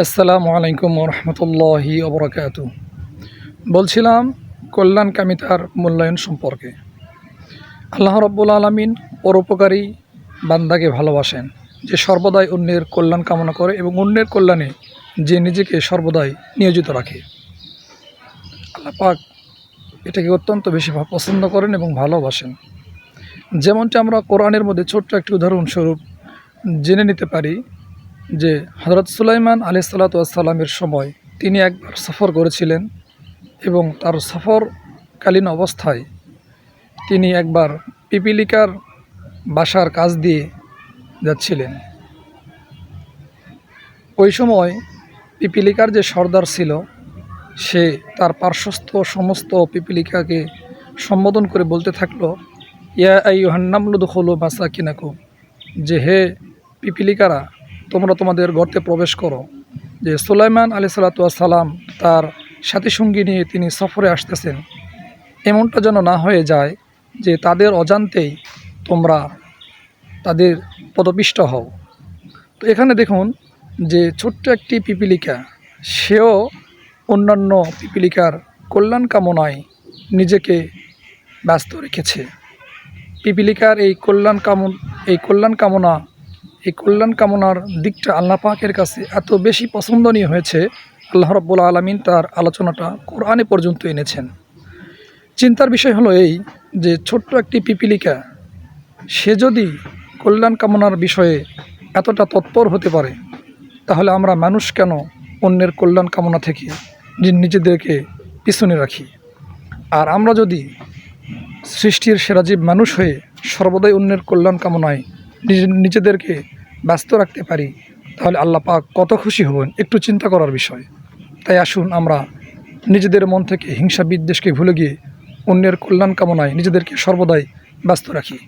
আসসালামু আলাইকুম রহমতুল্লাহি ওবরাকাতু। বলছিলাম কল্যাণকামিতার মূল্যায়ন সম্পর্কে। আল্লাহ রাব্বুল আলামিন পরোপকারী বান্দাকে ভালোবাসেন, যে সর্বদাই অন্যের কল্যাণ কামনা করে এবং অন্যের কল্যাণে যে নিজেকে সর্বদাই নিয়োজিত রাখে। আল্লাহ পাক এটাকে অত্যন্ত বেশি পছন্দ করেন এবং ভালোবাসেন। যেমনটি আমরা কোরআনের মধ্যে ছোট্ট একটি উদাহরণস্বরূপ জেনে নিতে পারি যে হযরত সুলাইমান আলাইহিসসালাতু ওয়াসসালামের সময় তিনি একবার সফর করেছিলেন এবং তার সফরকালীন অবস্থায় তিনি একবার পিপীলিকার বাসার কাছ দিয়ে যাচ্ছিলেন। ওই সময় পিপীলিকার যে সর্দার ছিল সে তার পার্শ্বস্থ সমস্ত পিপীলিকাকে সম্বোধন করে বলতে থাকলো, ইয়া আইয়ুহান নামলু দুখুলু মাসাকিনাকুম, যে হে পিপীলিকারা, তোমরা তোমাদের গর্তে প্রবেশ করো। যে সুলাইমান আলাইহিসসালাতু ওয়াসসালাম তার সাথী সঙ্গী নিয়ে তিনি সফরে আসতেছেন, এমনটা যেন না হয়ে যায় যে তাদের অজান্তেই তোমরা তাদের পদপিষ্ট হও। তো এখানে দেখুন যে ছোট্ট একটি পিপীলিকা, সেও অন্যান্য পিপীলিকার কল্যাণ কামনায় নিজেকে ব্যস্ত রেখেছে। পিপীলিকার এই কল্যাণ কামনার দিকটা আল্লাহ পাকের কাছে এত বেশি পছন্দনীয় হয়েছে, আল্লাহ রাব্বুল আলামিন তার আলোচনাটা কোরআনে পর্যন্ত এনেছেন। চিন্তার বিষয় হলো এই যে ছোট্ট একটি পিপীলিকা সে যদি কল্যাণ কামনার বিষয়ে এতটা তৎপর হতে পারে, তাহলে আমরা মানুষ কেন অন্যের কল্যাণ কামনা থেকে নিজেদেরকে পিছনে রাখি? আর আমরা যদি সৃষ্টির সেরা জীব মানুষ হয়ে সর্বদাই অন্যের কল্যাণ কামনায় নিজেদেরকে ব্যস্ত রাখতে পারি, তাহলে আল্লাহ পাক কত খুশি হবেন, একটু চিন্তা করার বিষয়। তাই আসুন আমরা নিজেদের মন থেকে হিংসা বিদ্বেষকে ভুলে গিয়ে অন্যের কল্যাণ কামনায় নিজেদেরকে সর্বদাই ব্যস্ত রাখি।